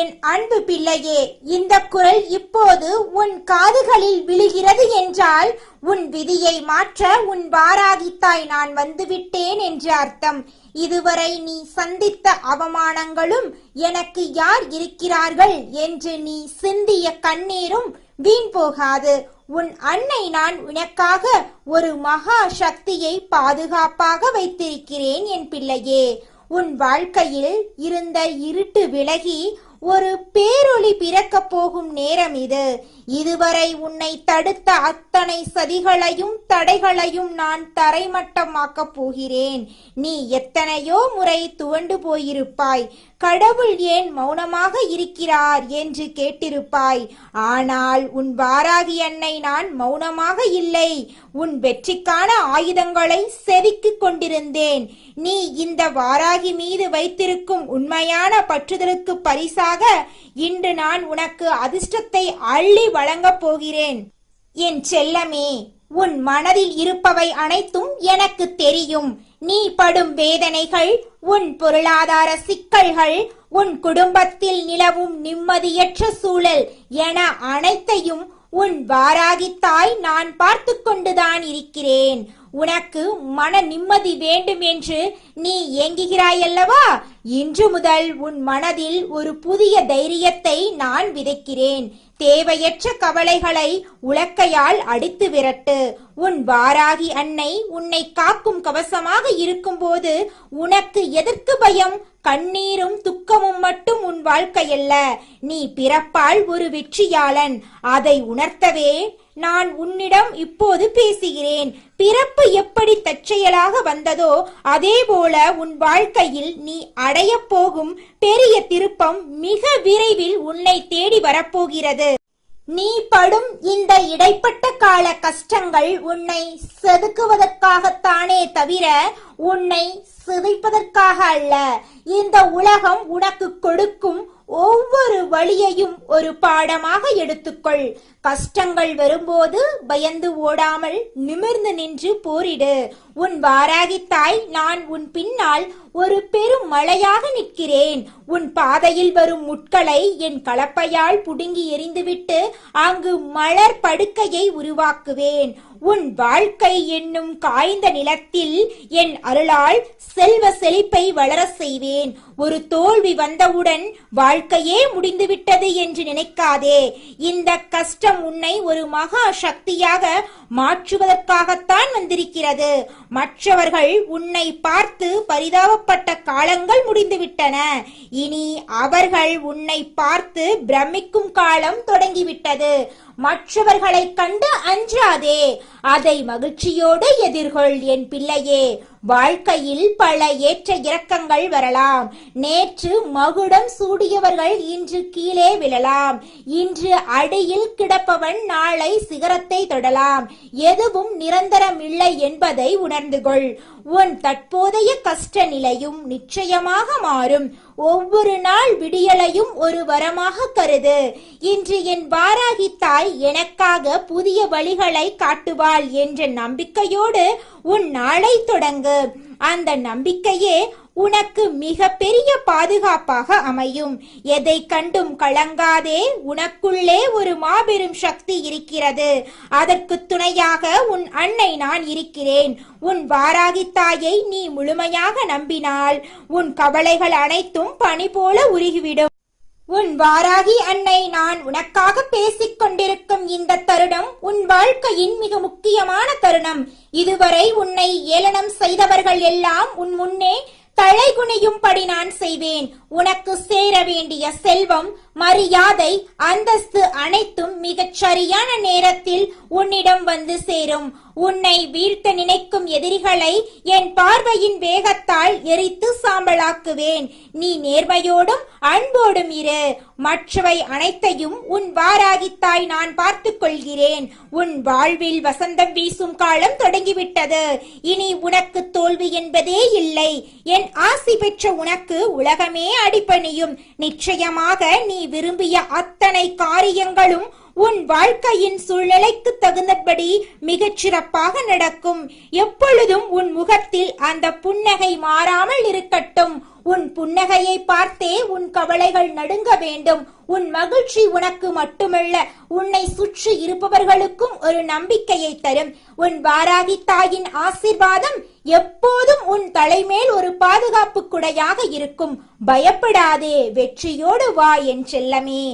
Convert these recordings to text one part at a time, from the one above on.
என் அன்பு பிள்ளையே, இந்த குரல் இப்போது உன் காதுகளில் விழுகிறது என்றால் உன் விதியை மாற்ற உன் வாராகித்தாய் நான் வந்துவிட்டேன் என்று அர்த்தம். இதுவரை நீ சந்தித்த அவமானங்களும் எனக்கு யார் இருக்கிறார்கள் என்று நீ சிந்திய கண்ணீரும் வீண் போகாது. உன் அன்னை நான் உனக்காக ஒரு மகா சக்தியை பாதுகாப்பாக வைத்திருக்கிறேன் என் பிள்ளையே. உன் வாழ்க்கையில் இருந்த இருட்டு விலகி ஒரு பேரொளி பிறக்கப் போகும் நேரம் இது. இதுவரை உன்னை தடுத்த அத்தனை சதிகளையும் தடைகளையும் நான் தரைமட்டமாக்கப் போகிறேன். நீ எத்தனையோ முறை துவண்டு போயிருப்பாய். கடவுள் ஏன் மௌனமாக இருக்கிறார் என்று கேட்டிருப்பாய். ஆனால் உன் வாராகி அன்னை நான் மௌனமாக இல்லை. உன் வெற்றிக்கான ஆயுதங்களை செதுக்கிக் கொண்டிருந்தேன். நீ இந்த வாராகி மீது வைத்திருக்கும் உண்மையான பற்றுதலுக்கு பரிசாக இன்று நான் உனக்கு அதிர்ஷ்டத்தை அள்ளி வழங்கப் போகிறேன். என் செல்லமே, உன் மனதில் இருப்பவை அனைத்தும் எனக்கு தெரியும். நீ படும் வேதனைகள், உன் பொருளாதார சிக்கல்கள், உன் குடும்பத்தில் நிலவும் நிம்மதியற்ற சூழல் என அனைத்தையும் உன் வாராகித்தாய் நான் பார்த்து கொண்டுதான் இருக்கிறேன். உனக்கு மன நிம்மதி வேண்டும் என்று நீ ஏங்குகிறாயல்லவா? இன்று முதல் உன் மனதில் ஒரு புதிய தைரியத்தை நான் விதைக்கிறேன். தேவையற்ற கவலைகளை உலக்கையால் அடித்து விரட்டு. உன் வாராகி அன்னை உன்னை காக்கும் கவசமாக இருக்கும்போது உனக்கு எதற்கு பயம்? கண்ணீரும் துக்கமும் மட்டும் உன் வாழ்க்கையல்ல. நீ பிறப்பால் ஒரு வெற்றியாளன். அதை உணர்த்தவே நான் உன்னிடம் இப்போது பேசுகிறேன். பிறப்பு எப்படி தற்செயலாக வந்ததோ அதே போல உன் வாழ்க்கையில் நீ அடைய போகும் பெரிய திருப்பம் மிக விரைவில் உன்னை தேடி வரப்போகிறது. நீ படும் இந்த இடைப்பட்ட கால கஷ்டங்கள் உன்னை செதுக்குவதற்காகத்தானே தவிர உன்னை சிதைப்பதற்காக அல்ல. இந்த உலகம் உனக்கு கொடுக்கும் ஒவ்வொரு வழியையும் ஒரு பாடமாக எடுத்துக்கொள். கஷ்டங்கள் வரும்போது பயந்து ஓடாமல் நிமிர்ந்து நின்று போரிடு. உன் வாராகித்தாய் நான் உன் பின்னால் ஒரு பெரும் மழையாக நிற்கிறேன். உன் பாதையில் வரும் முட்களை என் கலப்பையால் புடுங்கி எறிந்துவிட்டு அங்கு மலர் படுக்கையை உருவாக்குவேன். உன் வாழ்க்கை என்னும் காய்ந்த நிலத்தில் என் அருளால் செல்வ செழிப்பை வளர செய்வேன். ஒரு தோல்வி வந்தவுடன் வாழ்க்கையே முடிந்துவிட்டது என்று நினைக்காதே. இந்த கஷ்டம் உன்னை ஒரு மகா சக்தியாக மாற்றுவதற்காகத்தான் வந்திருக்கிறது. மற்றவர்கள் உன்னை பார்த்து பரிதாபப்பட்ட காலங்கள் முடிந்துவிட்டன. இனி அவர்கள் உன்னை பார்த்து பிரமிக்கும் காலம் தொடங்கிவிட்டது. மற்றவர்களை கண்டு அஞ்சாதே, அதை மகிழ்ச்சியோடு எதிர்கொள் என் பிள்ளையே. வாழ்க்கையில் பல ஏற்ற இறக்கங்கள் வரலாம். நேற்று மகுடம் சூடியவர்கள் இன்று கீழே விழலாம். இன்று அடியில் கிடப்பவன் நாளை சிகரத்தை தொடலாம். எதுவும் நிரந்தரம் இல்லை என்பதை உணர்ந்து கொள். உன் தற்போதைய கஷ்ட நிலையும் நிச்சயமாக மாறும். ஒவ்வொரு நாள் விடியலையும் ஒரு வரமாக கருது. இன்று என் வாராகி தாய் எனக்காக புதிய வழிகளை காட்டுவாள் என்ற நம்பிக்கையோடு உன் நாளை தொடங்கு. அந்த நம்பிக்கையே உனக்கு மிக பெரிய பாதுகாப்பாக அமையும். எதை கண்டும் கலங்காதே. உனக்குள்ளே ஒரு மாபெரும் சக்தி இருக்கிறது. அதற்கு துணையாக உன் அன்னை நான் இருக்கிறேன். உன் வாராகி தாயை நீ முழுமையாக நம்பினால் உன் கவலைகள் அனைத்தும் பனி போல உருகிவிடும். உன் வாராகி அன்னை நான் உனக்காக பேசிக் கொண்டிருக்கும் இந்த தருணம் உன் வாழ்க்கையின் மிக முக்கியமான தருணம். இதுவரை உன்னை ஏளனம் செய்தவர்கள் எல்லாம் உன் முன்னே தலைகுனியும்படி நான் செய்வேன். உனக்கு சேர வேண்டிய செல்வம், மரியாதை, அந்தஸ்து அனைத்தும் மிகச் சரியான நேரத்தில் உன்னிடம் வந்து சேரும். உன்னை வீழ்த்த நினைக்கும் எதிரிகளை என் பார்வையின் வேகத்தால் எரித்து சாம்பலாக்குவேன். நீ நேர்மையோடும் அன்போடும் இரு. மற்றவை அனைத்தையும் உன் வாராகித்தாய் நான் பார்த்துக் கொள்கிறேன். உன் வாழ்வில் வசந்தம் வீசும் காலம் தொடங்கிவிட்டது. இனி உனக்கு தோல்வி என்பதே இல்லை. என் ஆசி பெற்ற உனக்கு உலகமே அடிபணியும். நிச்சயமாக நீ விரும்பிய அத்தனை காரியங்களும் உன் வாழ்க்கையின் சூழ்நிலைக்கு தகுந்தபடி மிகச் சிறப்பாக நடக்கும். எப்பொழுதும் உன் முகத்தில் அந்த புன்னகை மாறாமல் இருக்கட்டும். உன் புன்னகையை பார்த்தே உன் கவலைகள் நடுங்க வேண்டும். உன் மகிழ்ச்சி உனக்கு மட்டுமல்ல, உன்னை சுற்றி இருப்பவர்களுக்கும் ஒரு நம்பிக்கையை தரும். உன் வாராகி தாயின் ஆசீர்வாதம் எப்போதும் உன் தலைமேல் ஒரு பாதுகாப்பு குடையாக இருக்கும். பயப்படாதே, வெற்றியோடு வா என் செல்லமே.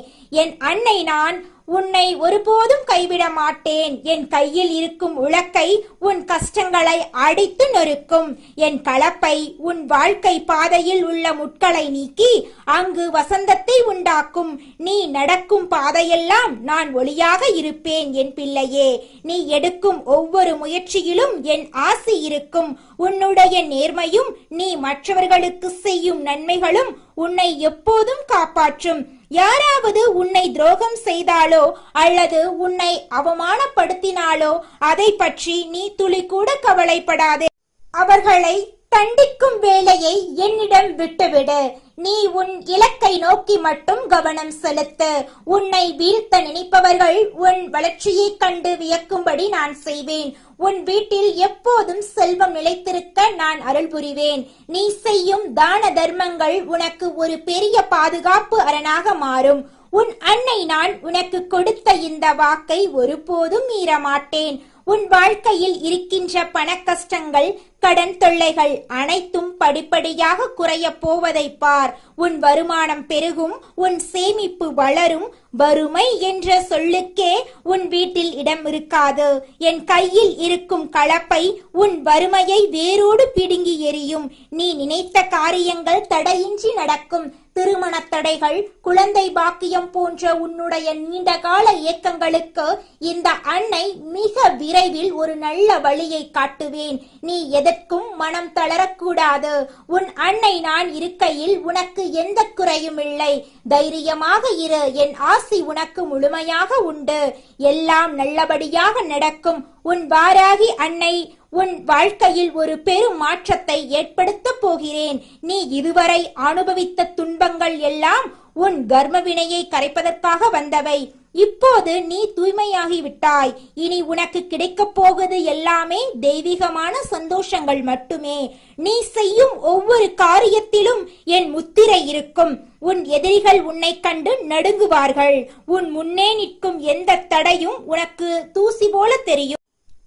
என் அன்னை நான் உன்னை ஒருபோதும் கைவிட மாட்டேன். என் கையில் இருக்கும் உலக்கை உன் கஷ்டங்களை அடித்து நொறுக்கும். என் கலப்பை உன் வாழ்க்கை பாதையில் உள்ள முட்களை நீக்கி அங்கு வசந்தத்தை உண்டாக்கும். நீ நடக்கும் பாதையெல்லாம் நான் ஒளியாக இருப்பேன் என் பிள்ளையே. நீ எடுக்கும் ஒவ்வொரு முயற்சியிலும் என் ஆசி இருக்கும். உன்னுடைய நேர்மையும் நீ மற்றவர்களுக்கு செய்யும் நன்மைகளும் உன்னை எப்போதும் காப்பாற்றும். யாராவது உன்னை துரோகம் செய்தாலோ அல்லது உன்னை அவமானப்படுத்தினாலோ அதை பற்றி நீ துளி கூட கவலைப்படாதே. அவர்களை தண்டிக்கும் வேலையை என்னிடம் விட்டுவிடு. நீ உன் இலக்கை நோக்கி மட்டும் கவனம் செலுத்து. உன்னை வீழ்த்த நினைப்பவர்கள் உன் வளர்ச்சியை கண்டு வியக்கும்படி நான் செய்வேன். உன் வீட்டில் எப்போதும் செல்வம் நிலைத்திருக்க நான் அருள் புரிவேன். நீ செய்யும் தான தர்மங்கள் உனக்கு ஒரு பெரிய பாதுகாப்பு அரணாக மாறும். உன் அன்னை நான் உனக்கு கொடுத்த இந்த வாக்கை ஒருபோதும் மீற மாட்டேன். உன் வாழ்க்கையில் இருக்கின்ற பண கஷ்டங்கள், கடன் தொல்லைகள் அனைத்தும் படிப்படியாக குறைய போவதை பார். உன் வருமானம் பெருகும், உன் சேமிப்பு வளரும். வறுமை என்ற சொல்லுக்கே உன் வீட்டில் இடம் இருக்காது. என் கையில் இருக்கும் கலப்பை உன் வறுமையை வேரோடு பிடுங்கி எறியும். நீ நினைத்த காரியங்கள் தடையின்றி நடக்கும். திருமண தடைகள், குழந்தை பாக்கியம் போன்ற உன்னுடைய நீண்டகால இயக்கங்களுக்கு இந்த அன்னை மிக விரைவில் ஒரு நல்ல வழியை காட்டுவேன். நீ எதற்கும் மனம் தளரக்கூடாது. உன் அன்னை நான் இருக்கையில் உனக்கு எந்த குறையும் இல்லை. தைரியமாக இரு. என் ஆசி உனக்கு முழுமையாக உண்டு. எல்லாம் நல்லபடியாக நடக்கும். உன் வாராகி அன்னை உன் வாழ்க்கையில் ஒரு பெரும் மாற்றத்தை ஏற்படுத்த போகிறேன். நீ இதுவரை அனுபவித்த துன்பங்கள் எல்லாம் உன் கர்மவினையை கரைப்பதற்காக வந்தவை. இப்போது நீ தூய்மையாகி விட்டாய். இனி உனக்கு கிடைக்கப் போவது எல்லாமே தெய்வீகமான சந்தோஷங்கள் மட்டுமே. நீ செய்யும் ஒவ்வொரு காரியத்திலும் என் முத்திரை இருக்கும். உன் எதிரிகள் உன்னை கண்டு நடுங்குவார்கள். உன் முன்னே நிற்கும் எந்த தடையும் உனக்கு தூசி போல தெரியும்.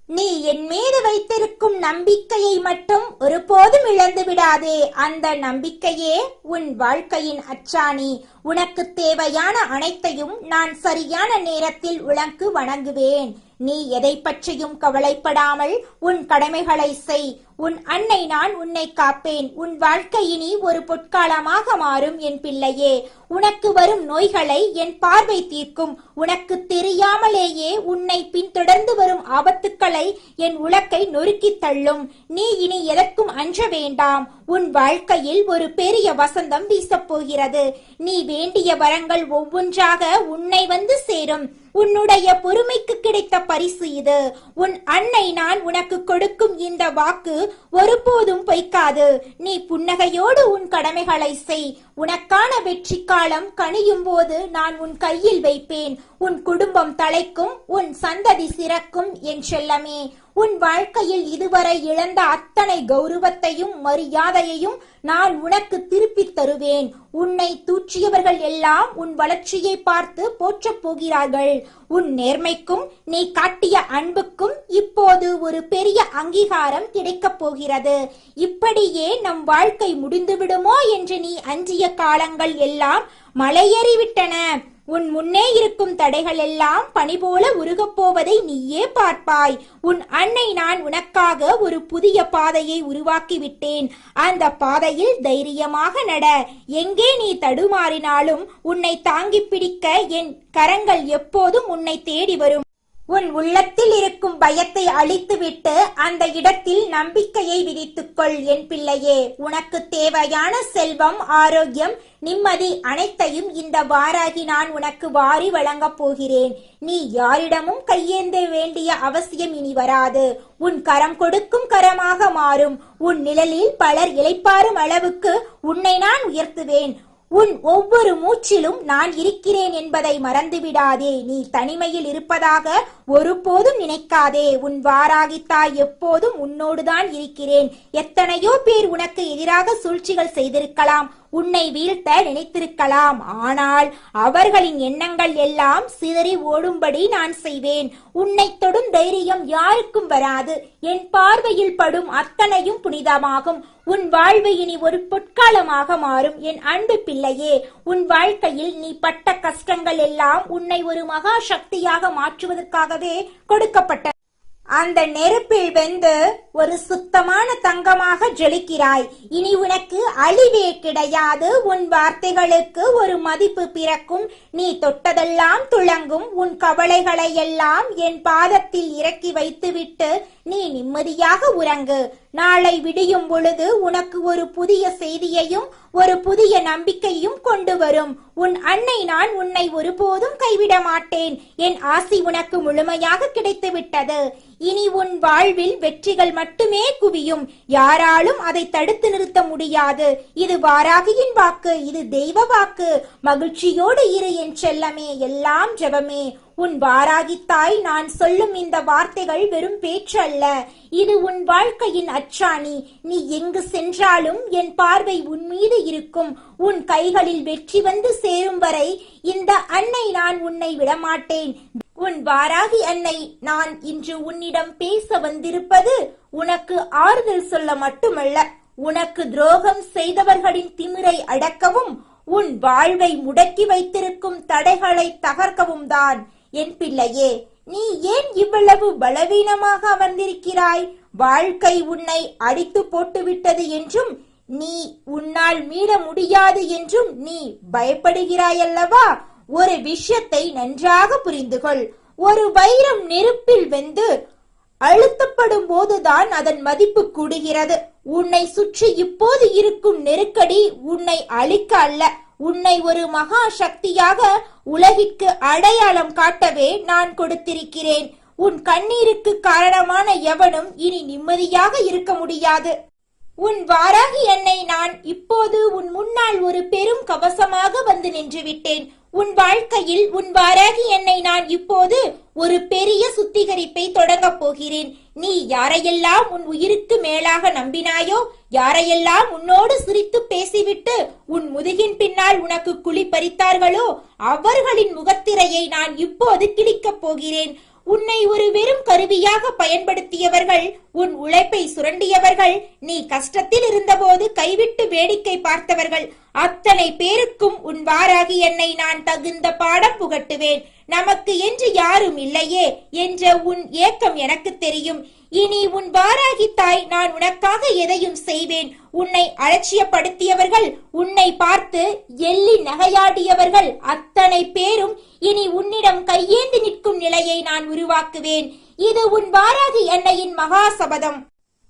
நீ என் மீது வைத்திருக்கும் நம்பிக்கையை மட்டும் ஒருபோதும் இழந்து விடாதே. அந்த நம்பிக்கையே உன் வாழ்க்கையின் அச்சாணி. உனக்கு தேவையான அனைத்தையும் நான் சரியான நேரத்தில் உனக்கு வழங்குவேன். நீ எதை பற்றியும் கவலைப்படாமல் உன் கடமைகளை செய். உன் அன்னை நான் உன்னை காப்பேன். உன் வாழ்க்கை இனி ஒரு பொற்காலமாக மாறும் என் பிள்ளையே. உனக்கு வரும் நோய்களை என் பார்வை தீர்க்கும். உனக்கு தெரியாமலேயே உன்னை பின்தொடர்ந்து வரும் ஆபத்துக்களை என் உலக்கை நொறுக்கி தள்ளும். நீ இனி எதற்கும் அஞ்ச வேண்டாம். உன் வாழ்க்கையில் ஒரு பெரிய வசந்தம் வீசப் போகிறது. நீ வேண்டிய வரங்கள் ஒவ்வொன்றாக உன்னை வந்து சேரும். உன்னுடைய பொறுமைக்கு கிடைத்த பரிசு இது. உன் அன்னை நான் உனக்கு கொடுக்கும் இந்த வாக்கு ஒருபோதும் பொய்க்காது. நீ புன்னகையோடு உன் கடமைகளை செய். உனக்கான வெற்றி காலம் கனியும் போது நான் உன் கையில் வைப்பேன். உன் குடும்பம் தலைக்கும், உன் சந்ததி சிறக்கும் என் செல்லமே. உன் வாழ்க்கையில் இதுவரை இழந்த அத்தனை கௌரவத்தையும் மரியாதையையும் நான் உனக்கு திருப்பித் தருவேன். உன்னை தூற்றியவர்கள் எல்லாம் உன் வளர்ச்சியை பார்த்து போற்றப் போகிறார்கள். உன் நேர்மைக்கும் நீ காட்டிய அன்புக்கும் இப்போது ஒரு பெரிய அங்கீகாரம் கிடைக்கப் போகிறது. இப்படியே நம் வாழ்க்கை முடிந்துவிடுமோ என்று நீ அஞ்சிய காலங்கள் எல்லாம் மலையேறிவிட்டன. உன் முன்னே இருக்கும் தடைகள் எல்லாம் பனி போல உருகப் போவதை நீயே பார்ப்பாய். உன் அன்னை நான் உனக்காக ஒரு புதிய பாதையை உருவாக்கிவிட்டேன். அந்த பாதையில் தைரியமாக நட. எங்கே நீ தடுமாறினாலும் உன்னை தாங்கி பிடிக்க என் கரங்கள் எப்போதும் உன்னை தேடி வரும். உன் உள்ளத்தில் இருக்கும் பயத்தை அழித்துவிட்டு அந்த இடத்தில் நம்பிக்கையை விதித்துக்கொள் என் பிள்ளையே. உனக்கு தேவையான செல்வம், ஆரோக்கியம், நிம்மதி அனைத்தையும் இந்த வாராகி நான் உனக்கு வாரி வழங்கப் போகிறேன். நீ யாரிடமும் கையேந்த வேண்டிய அவசியம் இனி வராது. உன் கரம் கொடுக்கும் கரமாக மாறும். உன் நிழலில் பலர் இளைப்பாறும் அளவுக்கு உன்னை நான் உயர்த்துவேன். உன் ஒவ்வொரு மூச்சிலும் நான் இருக்கிறேன் என்பதை மறந்துவிடாதே. நீ தனிமையில் இருப்பதாக ஒருபோதும் நினைக்காதே. உன் வாராகித்தாய் எப்போதும் உன்னோடுதான் இருக்கிறேன். எத்தனையோ பேர் உனக்கு எதிராக சூழ்ச்சிகள் செய்திருக்கலாம், உன்னை வீழ்த்த நினைத்திருக்கலாம். ஆனால் அவர்களின் எண்ணங்கள் எல்லாம் சிதறி ஓடும்படி நான் செய்வேன். உன்னை தொடும் தைரியம் யாருக்கும் வராது. என் பார்வையில் படும் அத்தனையும் புனிதமாகும். உன் வாழ்வு இனி ஒரு பொற்காலமாக மாறும். என் அன்பு பிள்ளையே, உன் வாழ்க்கையில் நீ பட்ட கஷ்டங்கள் எல்லாம் உன்னை ஒரு மகா சக்தியாக மாற்றுவதற்காகவே கொடுக்கப்பட்ட அந்த நெருப்பில் வெந்து ஒரு சுத்தமான தங்கமாக ஜொலிக்கிறாய். இனி உனக்கு அழிவே கிடையாது. உன் வார்த்தைகளுக்கு ஒரு மதிப்பு பிறக்கும். நீ தொட்டதெல்லாம் துளங்கும். உன் கவலைகளை எல்லாம் என் பாதத்தில் இறக்கி வைத்துவிட்டு நீ நிம்மதியாக உறங்கு. நாளை விடியும் பொழுது உனக்கு ஒரு புதிய செய்தியையும் ஒரு புதிய நம்பிக்கையும் கொண்டு வரும். உன் அன்னை நான் உன்னை ஒருபோதும் கைவிட மாட்டேன். என் ஆசி உனக்கு முழுமையாக கிடைத்து விட்டது. இனி உன் வாழ்வில் வெற்றிகள் மட்டுமே குவியும். யாராலும் அதை தடுத்து நிறுத்த முடியாது. இது வாராகியின் வாக்கு, இது தெய்வ வாக்கு. மகிழ்ச்சியோடு இரு என் செல்லமே, எல்லாம் ஜெபமே. உன் வாராகித்தாய் நான் சொல்லும் இந்த வார்த்தைகள் வெறும் பேச்சு அல்ல, இது உன் வாழ்க்கையின் அச்சாணி. நீ எங்கு சென்றாலும் என் பார்வை உன் மீது இருக்கும். உன் கைகளில் வெற்றி வந்து சேரும் வரை இந்த அன்னை நான் உன்னை விடமாட்டேன். உன் வாராகி அன்னை நான் இன்று உன்னிடம் பேச வந்திருப்பது உனக்கு ஆறுதல் சொல்ல மட்டுமல்ல, உனக்கு துரோகம் செய்தவர்களின் திமிரை அடக்கவும் உன் வாழ்வை முடக்கி வைத்திருக்கும் தடைகளை தகர்க்கவும் தான். என் பிள்ளையே, நீ ஏன் இவ்வளவு பலவீனமாக அமர்ந்திருக்கிறாய்? வாழ்க்கை உன்னை அடித்து போட்டுவிட்டது என்றும் நீ உன்னால் மீள முடியாது என்றும் நீ பயப்படுகிறாயல்லவா? ஒரு விஷயத்தை நன்றாக புரிந்து கொள். ஒரு வைரம் நெருப்பில் வெந்து அழுத்தப்படும் போதுதான் அதன் மதிப்பு கூடுகிறது. உன்னை சுற்றி இப்போது இருக்கும் நெருக்கடி உன்னை அழிக்க அல்ல, உன்னை ஒரு மகா சக்தியாக உலகிற்கு அடையாளம் காட்டவே நான் கொடுத்திருக்கிறேன். உன் கண்ணீருக்கு காரணமான எவனும் இனி நிம்மதியாக இருக்க முடியாது. உன் வாராகி என்னை நான் இப்போது உன் முன்னால் ஒரு பெரும் கவசமாக வந்து நின்று விட்டேன். உன் வாழ்க்கையில் உன் வாராகி என்னை நான் இப்போது ஒரு பெரிய சுத்திகரிப்பை தொடங்கப் போகிறேன். நீ யாரையெல்லாம் உன் உயிருக்கு மேலாக நம்பினாயோ, யாரையெல்லாம் உன்னோடு சிரித்து பேசிவிட்டு உன் முதுகின் பின்னால் உனக்கு குழி பறித்தார்களோ, அவர்களின் முகத்திரையை நான் இப்போது கிழிக்கப் போகிறேன். உன்னை ஒரு வெறும் கருவியாக பயன்படுத்தியவர்கள், உன் உழைப்பை சுரண்டியவர்கள், நீ கஷ்டத்தில் இருந்தபோது கைவிட்டு வேடிக்கை பார்த்தவர்கள் அத்தனை பேருக்கும் உன் வாராகி என்னை நான் தகுந்த பாடம் புகட்டுவேன். நமக்கு என்று யாரும் இல்லையே என்ற உன் ஏக்கம் எனக்கு தெரியும். இனி உன் வாராகி தாய் நான் உனக்காக எதையும் செய்வேன். உன்னை அலட்சியப்படுத்தியவர்கள், உன்னை பார்த்து எள்ளி நகையாடியவர்கள் அத்தனை பேரும் இனி உன்னிடம் கையேந்தி நிற்கும் நிலையை நான் உருவாக்குவேன். இது உன் வாராகி அன்னையின் மகா சபதம்.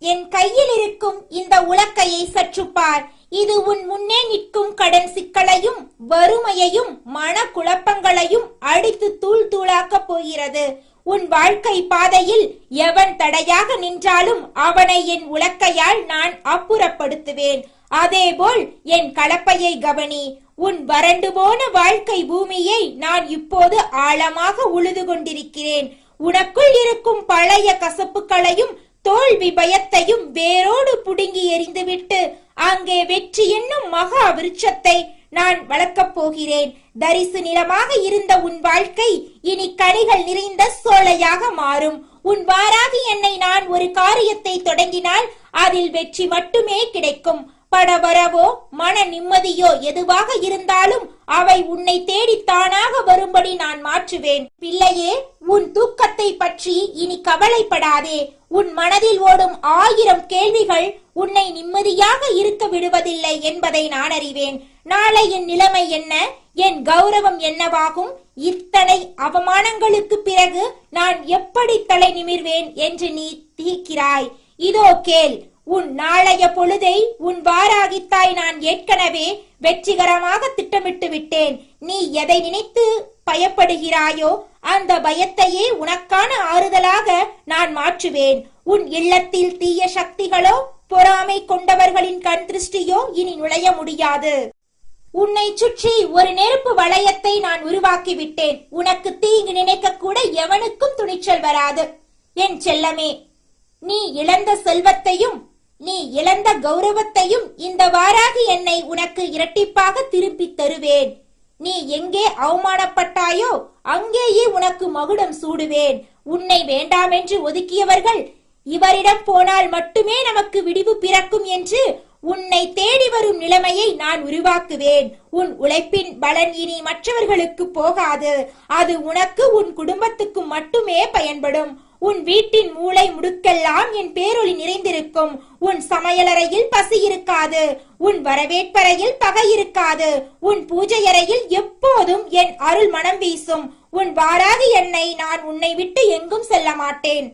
என் கையில் இருக்கும் இந்த உலக்கையை சற்றுப்பார். இது உன் முன்னே நிற்கும் கடன் சிக்கலையும் வறுமையையும் மன குழப்பங்களையும் அடித்து தூள் தூளாக்கப் போகிறது. உன் வாழ்க்கை பாதையில் எவன் தடையாக நின்றாலும் அவனை என் உலக்கையால் நான் அப்புறப்படுத்துவேன். அதேபோல் என் கலப்பையை கவனி. உன் வறண்டு போன வாழ்க்கை பூமியை நான் இப்போது ஆழமாக உழுது கொண்டிருக்கிறேன். உனக்குள் இருக்கும் பழைய கசப்புகளையும் தோல்வி பயத்தையும் வேரோடு புடுங்கி எறிந்துவிட்டு அங்கே வெற்றி என்னும் மகா விருட்சத்தை நான் வளர்க்கப் போகிறேன். தரிசு நிலமாக இருந்த உன் வாழ்க்கை இனி கனிகள் நிறைந்த சோலையாக மாறும். உன் வாராகி என்னை நான் ஒரு காரியத்தை தொடங்கினால் அதில் வெற்றி மட்டுமே கிடைக்கும். பணவரவோ மன நிம்மதியோ எதுவாக இருந்தாலும் அவை உன்னை தேடி தானாக வரும்படி நான் மாற்றுவேன். பிள்ளையே, உன் தூக்கத்தை பற்றி இனி கவலைப்படாதே. உன் மனதில் ஓடும் 1000 கேள்விகள் உன்னை நிம்மதியாக இருக்க விடுவதில்லை என்பதை நான் அறிவேன். நாளை என் நிலைமை என்ன, என் கௌரவம் என்னவாகும், இத்தனை அவமானங்களுக்கு பிறகு நான் எப்படி தலை நிமிர்வேன் என்று நீ தீக்கிறாய். இதோ கேள். உன் நாளைய பொழுதை உன் வாராகித்தாய் நான் ஏற்கனவே வெற்றிகரமாக திட்டமிட்டு விட்டேன். நீ எதை நினைத்து பயப்படுகிறாயோ அந்த பயத்தையே உனக்கான ஆறுதலாக நான் மாற்றுவேன். உன் இல்லத்தில் தீய சக்திகளோ பொறாமை கொண்டவர்களின் கண் திருஷ்டியோ இனி நுழைய முடியாது. உன்னை சுற்றி ஒரு நெருப்பு வளையத்தை நான் உருவாக்கிவிட்டேன். உனக்கு தீங்கு நினைக்க கூட எவனுக்கும் துணிச்சல் வராது. என் செல்லமே, நீ இழந்த செல்வத்தையும் நீ இழந்த கௌரவத்தையும் இந்த வாராகி என்னை உனக்கு இரட்டிப்பாக திருப்பி தருவேன். நீ எங்கே அவமானப்பட்டாயோ அங்கேயே உனக்கு மகுடம் சூடுவேன். உன்னை வேண்டாமென்று ஒதுக்கியவர்கள் இவரிடம் போனால் மட்டுமே நமக்கு விடிவு பிறக்கும் என்று உன்னை தேடி வரும் நிலைமையை நான் உருவாக்குவேன். உன் உழைப்பின் பலன் இனி மற்றவர்களுக்கு போகாது. அது உனக்கு உன் குடும்பத்துக்கு மட்டுமே பயன்படும். உன் வீட்டின் மூளை முடுக்கெல்லாம் என் பேரொளி நிறைந்திருக்கும். உன் சமையலறையில் பசி இருக்காது. உன் வரவேற்பறையில் பகை இருக்காது. உன் பூஜை அறையில் எப்போதும் என் அருள் மனம் வீசும். உன் வாராகி என்னை நான் உன்னை விட்டு எங்கும் செல்ல மாட்டேன்.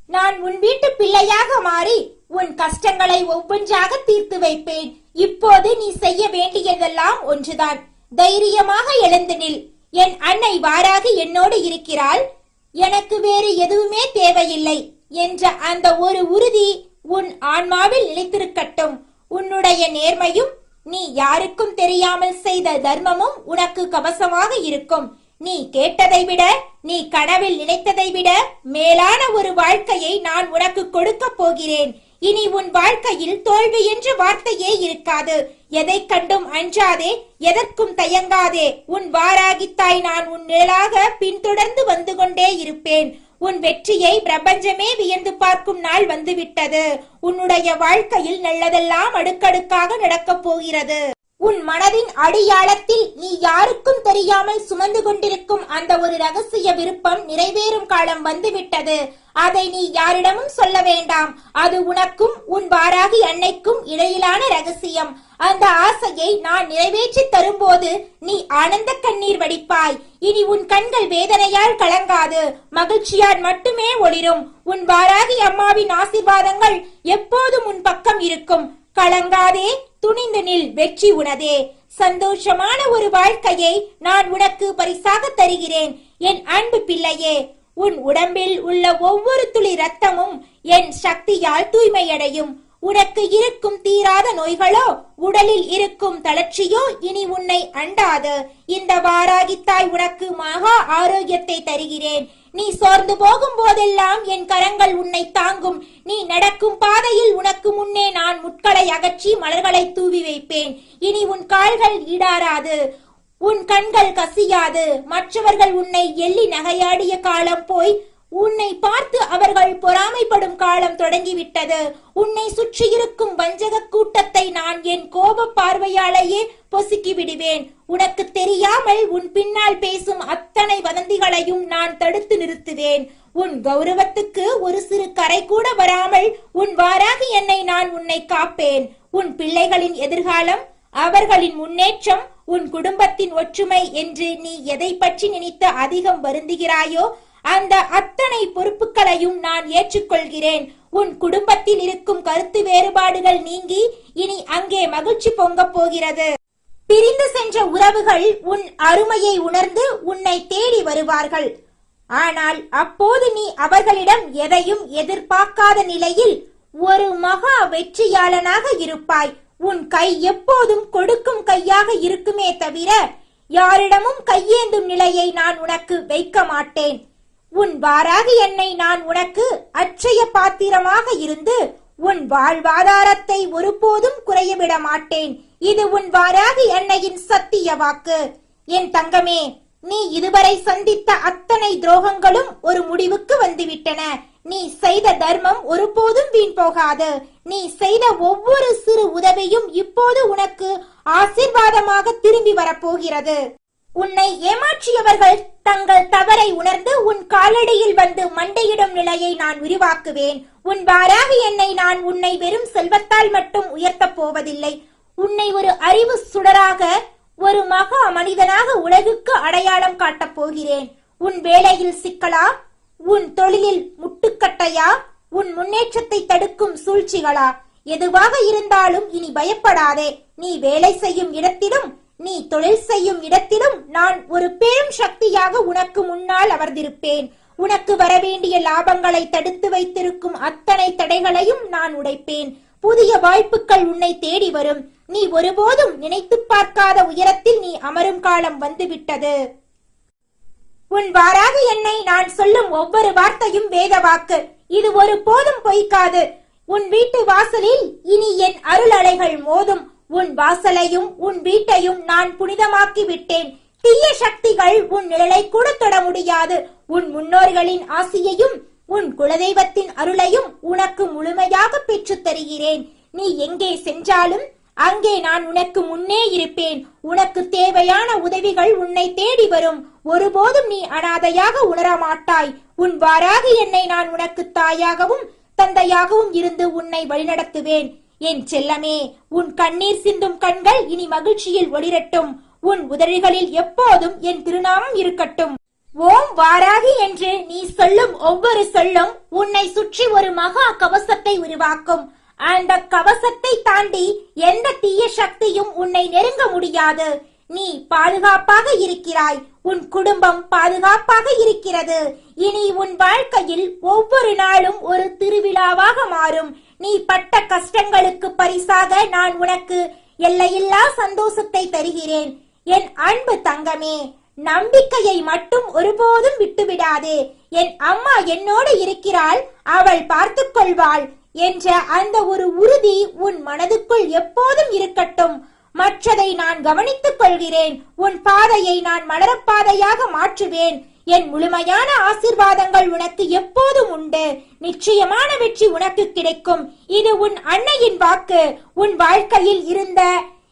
நான் உன் வீட்டு பிள்ளையாக மாறி உன் கஷ்டங்களை ஒவ்வொன்றாக தீர்த்து வைப்பேன். இப்போது நீ செய்ய வேண்டியதெல்லாம் ஒன்றுதான். தைரியமாக எழுந்து நில். என் அன்னை வாராகி என்னோடு இருக்கிறாள். எனக்கு வேறு எதுவுமே தேவையில்லை என்ற அந்த ஒரு உறுதி உன் ஆன்மாவில் நிலைத்திருக்கட்டும். உன்னுடைய நேர்மையும் நீ யாருக்கும் தெரியாமல் செய்த தர்மமும் உனக்கு கவசமாக இருக்கும். நீ கேட்டதை விட, நீ கனவில் நினைத்ததை விட மேலான ஒரு வாழ்க்கையை நான் உனக்கு கொடுக்க போகிறேன். இனி உன் வாழ்க்கையில் தோல்வி என்ற வார்த்தையே இருக்காது. எதை கண்டும் அஞ்சாதே, எதற்கும் தயங்காதே. உன் வாராகித்தாய் நான் உன் நிழலாக பின்தொடர்ந்து வந்து கொண்டே இருப்பேன். உன் வெற்றியை பிரபஞ்சமே வியந்து பார்க்கும் நாள் வந்துவிட்டது. உன்னுடைய வாழ்க்கையில் நல்லதெல்லாம் அடுக்கடுக்காக நடக்கப் போகிறது. உன் மனதின் அடியாழத்தில் நீ யாருக்கும் தெரியாமல் சுமந்து கொண்டிருக்கும் அந்த ஒரு ரகசிய விருப்பம் நிறைவேறும் காலம் வந்துவிட்டது. அதை நீ யாரிடமும் சொல்ல வேண்டாம். அது உனக்கும் உன் வாராகி அன்னைக்கும் இடையிலான ரகசியம். அந்த ஆசையை நான் நிறைவேற்றி தரும்போது நீ ஆனந்த கண்ணீர் வடிப்பாய். இனி உன் கண்கள் வேதனையால் கலங்காது, மகிழ்ச்சியால் மட்டுமே ஒளிரும். உன் வாராகி அம்மாவின் ஆசீர்வாதங்கள் எப்போதும் உன் பக்கம் இருக்கும். கலங்காதே, துணிந்து நில், வெற்றி உனதே. சந்தோஷமான ஒரு வாழ்க்கையை நான் உனக்கு பரிசாக தருகிறேன். என் அன்பு பிள்ளையே, உன் உடம்பில் உள்ள ஒவ்வொரு துளி ரத்தமும் என் சக்தியால் தூய்மையடையும். உனக்கு இருக்கும் தீராத நோய்களோ, உடலில் இருக்கும் தளர்ச்சியோ இனி உன்னை அண்டாது. இந்த வாராகித்தாய் உனக்கு மகா ஆரோக்கியத்தை தருகிறேன். நீ சோர்ந்து போகும் போதெல்லாம் என் கரங்கள் உன்னை தாங்கும். நீ நடக்கும் பாதையில் உனக்கு முன்னே நான் முட்களை அகற்றி மலர்களை தூவி வைப்பேன். இனி உன் கால்கள் ஈடாராது, உன் கண்கள் கசியாது. மற்றவர்கள் உன்னை எள்ளி நகையாடிய காலம் போய் உன்னை பார்த்து அவர்கள் பொறாமைப்படும் காலம் தொடங்கிவிட்டது. உன்னை சுற்றி இருக்கும் வஞ்சக கூட்டத்தை நான் என் கோப பார்வையாலேயே பொசுக்கி விடுவேன். உனக்கு தெரியாமல் உன் பின்னால் பேசும் அத்தனை வதந்திகளையும் நான் தடுத்து நிறுத்துவேன். உன் கௌரவத்துக்கு ஒரு சிறு கரை கூட வராமல் உன் வாராகி என்னை நான் உன்னை காப்பேன். உன் பிள்ளைகளின் எதிர்காலம், அவர்களின் முன்னேற்றம், உன் குடும்பத்தின் ஒற்றுமை என்று நீ எதை பற்றி நினைத்து அதிகம் வருந்துகிறாயோ அந்த அத்தனை பொறுப்புகளையும் நான் ஏற்றுக்கொள்கிறேன். உன் குடும்பத்தில் இருக்கும் கருத்து வேறுபாடுகள் நீங்கி இனி அங்கே மகிழ்ச்சி பொங்க போகிறது. பிரிந்து சென்ற உறவுகள் உன் அருமையை உணர்ந்து உன்னை தேடி வருவார்கள். ஆனால் அப்போது நீ அவர்களிடம் எதையும் எதிர்பார்க்காத நிலையில் ஒரு மகா வெற்றியாளனாக இருப்பாய். உன் கை எப்போதும் கொடுக்கும் கையாக இருக்குமே தவிர யாரிடமும் கையேந்தும் நிலையை நான் உனக்கு வைக்க மாட்டேன். உன் வாராகி என்னை நான் உனக்கு அட்சய பாத்திரமாக இருந்து உன் வாழ்வாதாரத்தை ஒருபோதும் குறையவிட மாட்டேன். இது உன் வாராகி அன்னையின் சத்திய வாக்கு. என் தங்கமே, நீ இதுவரை சந்தித்த அத்தனை துரோகங்களும் ஒரு முடிவுக்கு வந்துவிட்டன. நீ செய்த தர்மம் ஒருபோதும் வீண் போகாது. நீ செய்த ஒவ்வொரு சிறு உதவியும் இப்போது உனக்கு ஆசீர்வாதமாக திரும்பி வரப்போகிறது. உன்னை ஏமாற்றியவர்கள் தங்கள் தவறை உணர்ந்து உன் காலடியில் வந்து மண்டையிடும் நிலையை நான் உருவாக்குவேன். உன் வாராகி என்னை நான் உன்னை வெறும் செல்வத்தால் மட்டும் உயர்த்தப் போவதில்லை. உன்னை ஒரு அறிவு சுடராக, ஒரு மகா மனிதனாக உலகுக்கு அடையாளம் காட்டப் போகிறேன். உன் வேலையில் சிக்கலா, உன் தொழிலில் முட்டுக்கட்டையா, உன் முன்னேற்றத்தை தடுக்கும் சூழ்ச்சிகளா, எதுவாக இருந்தாலும் இனி பயப்படாதே. நீ வேலை செய்யும் இடத்திலும் நீ தொழில் செய்யும் இடத்திலும் நான் ஒரு பெரும் சக்தியாக உனக்கு முன்னால் அமர்ந்திருப்பேன். உனக்கு வரவேண்டிய லாபங்களை தடுத்து வைத்திருக்கும் அத்தனை தடைகளையும் நான் உடைப்பேன். புதிய வாய்ப்புகள் உன்னை தேடி வரும். நீ ஒருபோதும் நினைத்து பார்க்காத உயரத்தில் நீ அமரும் காலம் வந்துவிட்டது. உன் வாராகி என்னை நான் சொல்லும் ஒவ்வொரு வார்த்தையும் வேத வாக்கு. இது ஒரு போதும் பொய்க்காது. உன் வீட்டு வாசலில் இனி என் அருள் அலைகள் மோதும். உன் வாசலையும் உன் வீட்டையும் நான் புனிதமாக்கி விட்டேன். தீய சக்திகள் உன் நிழலை கூட தொட முடியாது. உன் முன்னோர்களின் ஆசியையும் உன் குலதெய்வத்தின் அருளையும் உனக்கு முழுமையாக பெற்றுத் தருகிறேன். நீ எங்கே சென்றாலும் அங்கே நான் உனக்கு முன்னே இருப்பேன். உனக்கு தேவையான உதவிகள் உன்னை தேடி வரும். ஒருபோதும் நீ அனாதையாக உணரமாட்டாய். உன் வாராகி என்னை நான் உனக்கு தாயாகவும் தந்தையாகவும் இருந்து உன்னை வழிநடத்துவேன். என் செல்லமே, உன் கண்ணீர் சிந்தும் கண்கள் இனி மகிழ்ச்சியில் ஒளிரட்டும். உன் உதடுகளில் எப்போதும் என் திருநாமம் இருக்கட்டும். ஓம் வாராகி என்று நீ சொல்லும் ஒவ்வொரு சொல்லும் உன்னை சுற்றி ஒரு மகா கவசத்தை உருவாக்கும். அந்த கவசத்தை தாண்டி எந்த தீய சக்தியும் உன்னை நெருங்க முடியாது. நீ பாதுகாப்பாக இருக்கிறாய். உன் குடும்பம் பாதுகாப்பாக இருக்கிறது. இனி உன் வாழ்க்கையில் ஒவ்வொரு நாளும் ஒரு திருவிழாவாக மாறும். நீ பட்ட கஷ்டங்களுக்கு பரிசாக நான் உனக்கு எல்லையில்லா சந்தோஷத்தை தருகிறேன். என் அன்பு தங்கமே, நம்பிக்கையை மட்டும் ஒருபோதும் விட்டுவிடாதே. என் அம்மா என்னோடு இருக்கிறாள், அவள் பார்த்துக் கொள்வாள் என்ற அந்த ஒரு உறுதி உன் மனதுக்குள் எப்போதும் இருக்கட்டும். மற்றதை நான் கவனித்துக் கொள்கிறேன். உன் பாதையை நான் மலரப்பாதையாக மாற்றுவேன். என் முழுமையான ஆசீர்வாதங்கள் உனக்கு எப்போதும் உண்டு. நிச்சயமான வெற்றி உனக்கு கிடைக்கும். இது உன் அன்னையின் வாக்கு. உன் வாழ்க்கையில் இருந்த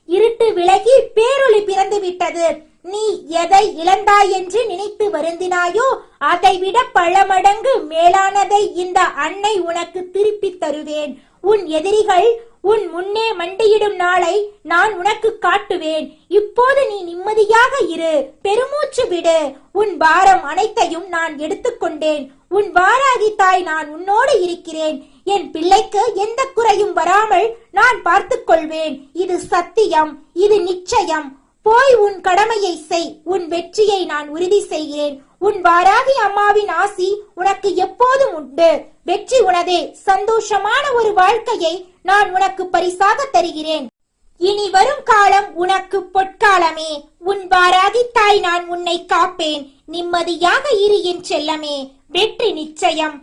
இருட்டு விலகி பேரொளி பிறந்து விட்டது. நீ எதை இழந்தாய் என்று நினைத்து வருந்தினாயோ அதை விட பல மடங்கு மேலானதை இந்த அன்னை உனக்கு திருப்பி தருவேன். உன் எதிரிகள் உன் முன்னே மண்டியிடும் நாளை நான் உனக்கு காட்டுவேன். இப்போது நீ நிம்மதியாக இரு, பெருமூச்சு விடு. உன் பாரம் அனைத்தையும் நான் எடுத்துக்கொண்டேன். உன் வாராகி தாய் நான் உன்னோடு இருக்கிறேன். என் பிள்ளைக்கு எந்த குறையும் வராமல் நான் பார்த்துக் கொள்வேன். இது சத்தியம், இது நிச்சயம். போய் உன் கடமையை செய். உன் வெற்றியை நான் உறுதி செய்கிறேன். உன் வாராகி அம்மாவின் ஆசி உனக்கு எப்போதும் உண்டு. வெற்றி உனதே. சந்தோஷமான ஒரு வாழ்க்கையை நான் உனக்கு பரிசாக தருகிறேன். இனி வரும் காலம் உனக்கு பொற்காலமே. உன் வாராகி தாய் நான் உன்னை காப்பேன். நிம்மதியாக இரு என் செல்லமே. வெற்றி நிச்சயம்.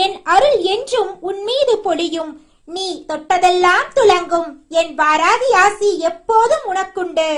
என் அருள் என்றும் உன் மீது பொழியும். நீ தொட்டதெல்லாம் துலங்கும். என் வாராகி ஆசி எப்போதும் உனக்குண்டு.